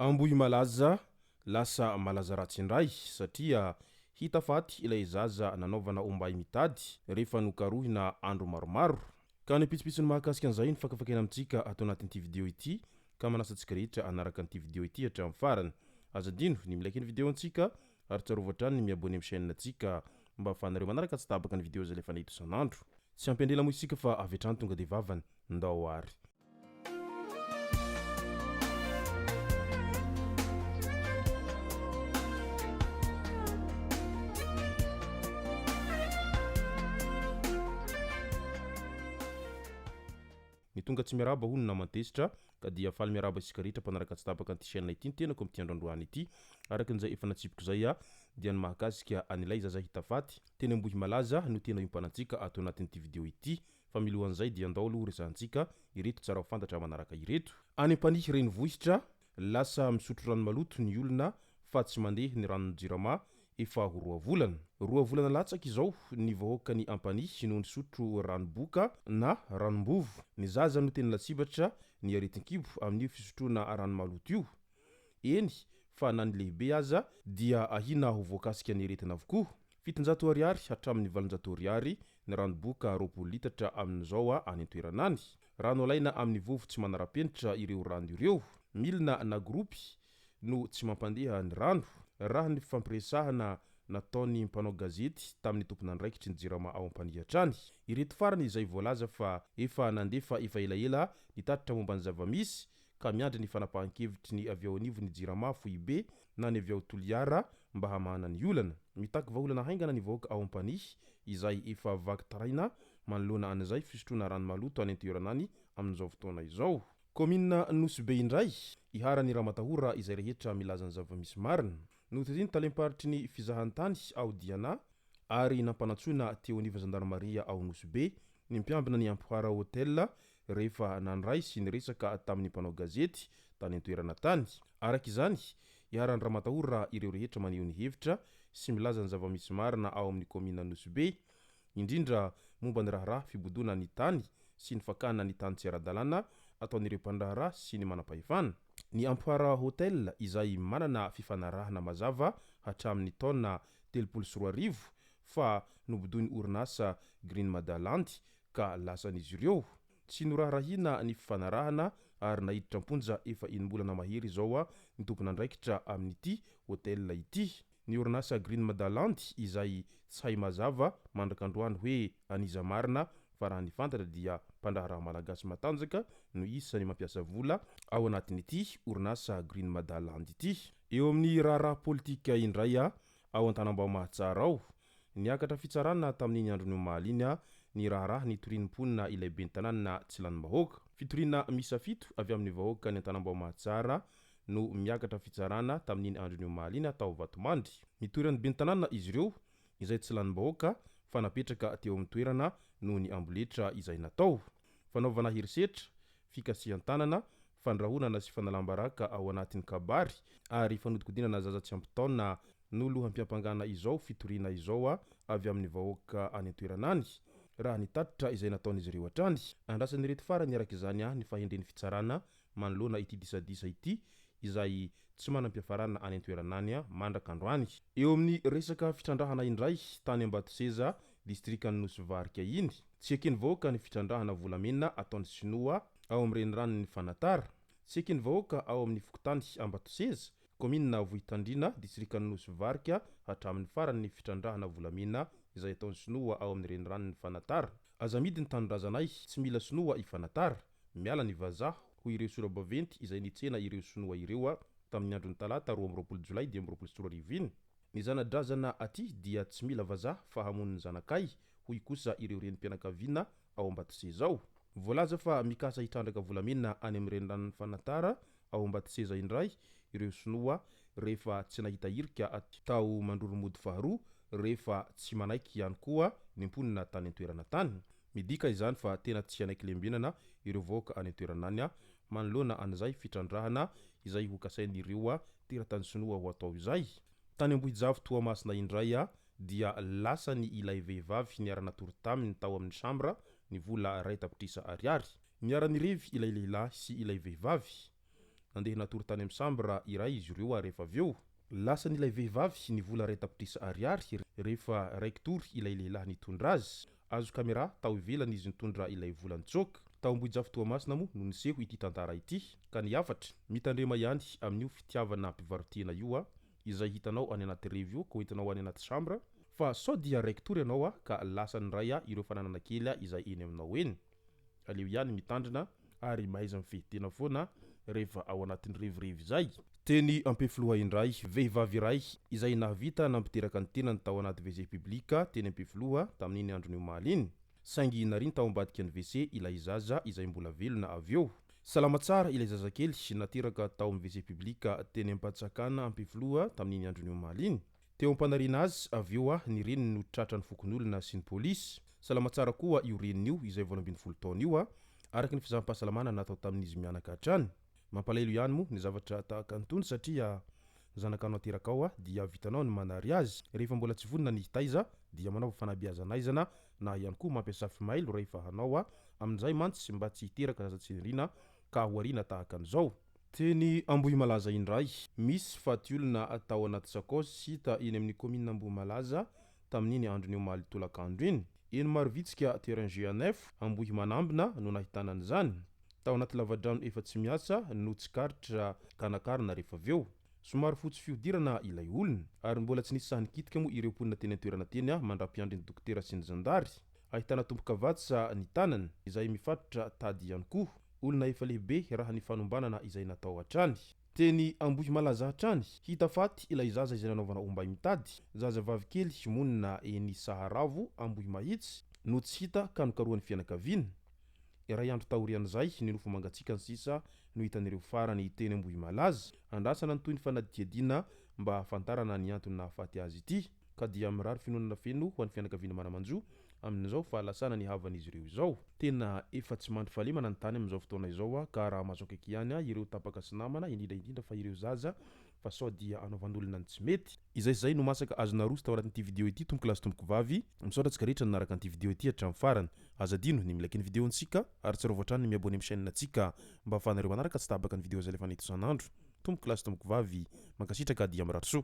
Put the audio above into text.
Amboy malaza lasa malaza ratsy indray satria hita faty ilay zaza nanaovana ombay mitady rehefa nokarohina andro maromaro. Ka nipitsipitsy ny mahakasika an'izay ny fakafakena amintsika atao anatin'ity video ity ka manasantsika rehetra anaraka an'ity video ity hatramin'ny farany. Azadino ny milaiky ny video antsika ary tsarovatra ny miabone amin'ny chaîne antsika mba ahafahanareo manaraka tsy tabaka ny video zay lefa nahita isan'andro. Tsy ampendela moa isika fa avy hatrany tonga de vavany ndao ary. Ny tonga tsy miaraba hono na mantesitra ka dia faly miaraba isika rehetra mpanaraka tsy tapaka an'ity chaîne ity tenako amin'ity androandroany ity. Araka an'izay efa natsipiko zay dia ny mahakasika an'ilay zaza hita faty teny ambohy malaza no tena iompanatsika atao anatin'ity video ity. Fa milohan'izay dia andao aloha resahantsika ireto tsara ho fantatra manaraka ireto. Any ampanihy renivohitra lasa misotro rano maloto ny olona fa tsy mandeha ny ranon'ny jirama efa ho 2 volana. 2 volana latsaka izao ny vahoaka ny ampanihy no nisotro ranoboka na ranombovo. Ny zaza no tena latsibatra ny aretin-kibo amin'ny fisotrona rano maloto io. Eny fa na ny lehibe aza dia ahina ho voakasika ny aretina avokoa. 700 ariary hatramin'ny 800 ariary ny ranoboka 20 litatra amin'izao any an-toeranany. Rano alaina amin'ny vovo tsy manara-penitra ireo rano ireo. Milina na grupy no tsy mampandeha ny rano. Raha ny fampiresahana nataony mpanao gazety tamin'ny tompona andraikitry ny jirama ao ampanihy hatrany. Ireto farany izay voalaza fa efa nandefa efa elaela nitatitra momba ny zava-misy ka miandry ny fanapahan-kevitry ny avy ao anivo ny jirama foibe na ny avy ao toliara mba hamahana ny olana. Mitaky vahaolana haingana ny vahoaka ao ampanihy izay efa vaky taraina manoloana an'izay fisotroana rano maloto any an-toeranany amin'izao fotoana izao. Komina Nosy indray iharany ramatahora izay rehetra milaza ny zava-misy marina. Noteziny talemparity ny fizahantany ao Diana ary nampanatsoina teo aniva zandarmaria ao Nosy ny mpiambina ny Ampoara Hotel rehefa nandray sy ny resaka tamin'ny mpanao gazety tany an-toerana tany. Araka izany iharany ramatahora ireo rehetra maneho ny hevitra sy milaza ny zava-misy marina ao amin'ny komina Nosy indrindra momba ny raharaha fibodona ny tany sy ny fakana ny tany tsy ara-dalàna ataon'ireo mpandraharaha sy ny manam-pahefana. Ny Ampoara Hotel izay manana fifanarahana mazava hatramin'ny taona 34 fa nobodony orinasa Green Madaland ka Lasany izy ireo. Tsy norahirahina ny fifanarahana ary nahiditra amponja efa 1 bolana mahery izao ny tompona andraikitra amin'ity hotel ity. Ny orinasa Green Madaland izay tsy hay mazava mandrakandroany hoe aniza marina fa raha ny fantatra dia mpandraharaha malagasy matanjaka no isany mampiasa vola ao anatin'ity orinasa Green Madaland ity. Eo amin'ny raharaha politika indray ao an-tanambao-mahatsara ao niakatra fitsarana tamin'ny andro ny omahaliny ny raharaha ny torinim-ponina ilay bentanana tsy lany bahoaka. Fitoriana misa 7 avy amin'ny vahoaka ny an-tanambao-mahatsara no miakatra fitsarana tamin'ny andro ny omahaliny tao Vatomandry. Nitorany bentanana izy ireo izay tsy lany bahoaka fa napetraka teo amin'ny toerana no ny amboletra izay natao. Fanaovana herisetra, fikasihan-tanana, fandrahonana sy fanalambaraka ao anatin'ny kabary ary fanodikodinana zaza tsy ampitaona no lohampiampangana izao fitoriana izao avy amin'ny vahoaka any an-toeranany. Raha nitatitra izay nataon'izy ireo hatrany. Andrasan'ny reto farany araka izany ny fahendren'ny fitsarana manoloana ity disadisa ity izay tsy manam-piafarana any an-toeranany mandrakandroany. Eo amin'ny resaka fitrandrahana indray tany Ambatoseza distrikany Nosy iny tsy ekeny vahoaka ny fitrandrahana volamena ataon'ny Sinoa ao amin'ny reniranony Fanatara. Tsy ekeny vahoaka ao amin'ny fokotany Ambatoseza komina Vohitandrina distrikany Nosy hatramin'ny farany ny fitrandrahana volamena izay ataon'ny Sinoa ao amin'ny reniranony Fanatara. Azamidy ny tanindrazanay tsy mila Sinoa i Fanatara miala ny vazaha ho ireo sora-baventy izay nitsena ireo Sinoa ireo tamin'ny andron'ny talata 12 Jolay 2024. Ny zanadrazana aty dia tsy mila vazaha fa hamon'ny zanakay hoy kosa ireo renim-pianakaviana ao Ambatoseza ao. Voalaza fa mikasa hitrandraka volamena any amin'ny reniranony Fanatara ao Ambatoseza indray ireo Sinoa rehefa tsy nahita irika tao mandroromody faharoa rehefa tsy manaiky ihany koa ny mponina tany an-toerana tany. Midika izany fa tena tsy anaiky lembenana ireo vahoaka any an-toeranany manoloana an'izay fitrandrahana izay ho kasain'ireo teratany Sinoa ho atao izay. Tany Ambohijavo Toamasina indray dia Lasany Ilay vehivavy niarana tory taminy tao amin'ny chambra ny vola 2 tapitrisa ariary. Niara-nirevy ilay lehilahy sy ilay vehivavy. nandeha natory tany amin'ny sambra iray izy ireo rehefa aveo lasa nilay vehivavy ny vola ray tapitrisa ariary rehefa Raikitory ilay lehilahy nitondra azy azo kamera tao ivelany izy nitondra ilay vola nitsoka tao ambohijafy toamasina moa no niseho ity tantara ity ka niafatra mitandrema ihany amin'io fitiavana mpivarotena io izay hitanao any anaty revio ko hitanao any anaty chambre fa sao dia Raikitory ianao ka lasa ny ray ireo fananana kely izay eny aminao eny aleo ihany mitandrina ary mahaiza mifehy foana rehefa ao anatin'ny revirevy zay teny ampefloa indray vehivavy iray izay nahavita nampiteraka ny tenany tao anaty WC publika teny ampefloa tamin'iny andron'io maly iny saingy nariny tao ambadika ny WC ilay Zaza izay mbola velona aveo salama tsara ilay Zaza kely nateraka tao amin'ny WC publika teny ampatsakana ampefloa tamin'iny andron'io maly iny teo ampanarina azy aveo ny reniny no tratrany fokon'olona sy ny polisy salama tsara koa io reniny io izay 12 taona io araka ny fizaham-pahasalamana natao tamin'izy mianaka hatrany mampalahelo ihany moa ny zavatra tahaka antony satria zanakano ateraka ao dia vitanao ny manary azy rehefa mbola tsy vonina ny hitaiza dia manao fanabeazanaizana na ihany koa mampiasa fimailo rehefa hanao amin'izay mantsy mba tsy hiteraka zaza tsy nirina ka hoarina tahaka an'izao teny ambohy malaza indray misy fatiolona atao anaty sakosy hita eny amin'ny commune ambohy malaza tamin'iny andron'io maly tolakandro iny eny maro vitsika terrain G9 ambohy manambina no nahitana an'izany tao anaty lavadrano efa tsy miasa no tsy karitra kanakarina rehefa aveo somary fotsy fiodirana ilay olona ary mbola tsy nisy sahanikitika moa ireo mponina teny an-toerana teny mandra-piandry ny dokotera sy ny zandary ahitana tombokavatsa ny tanany izay mifatotra tady ihany koa olona efa lehibe raha ny fanombanana izay natao hatrany teny ambohy malaza hatrany hita faty ilay Zaza izay nanaovana ombay mitady zaza vavy kely monina eny Saharavo ambohy mahitsy no tsy hita ka nokarohan'ny fianakaviana iray andro taorian'izay ny nofo mangatsika ny sisa no hitan'ireo farany teny ambohy malaza andrasana ny toy ny fanadihadiana mba hafantarana ny antony nahafaty azy ity ka dia mirary finoanana feno ho an'ny fianakaviana manamanjo amin'izao fahalasana ny havan'izy ireo izao tena efa tsy mandry fahalemana ny tany amin'izao fotoana izao ka raha mahazo akaiky ihany ireo tapaka sy namana indrindra fa ireo zaza fa sao dia anaovan'olona ny tsy mety izay no masaka azona roso tao anatin'ity video ity tomboko lasy tomboko vavy misaotra antsika rehetra nanaraka an'ity video ity hatramin'ny farany azadino ny milaky ny video antsika ary tsy rovoatrany ny miabone amin'ny chaîne antsika mba ahafahanareo manaraka tsy tabaka ny video zay lefa nety isan'andro tomboko lasy tomboko vavy mankasitraka dia mirary soa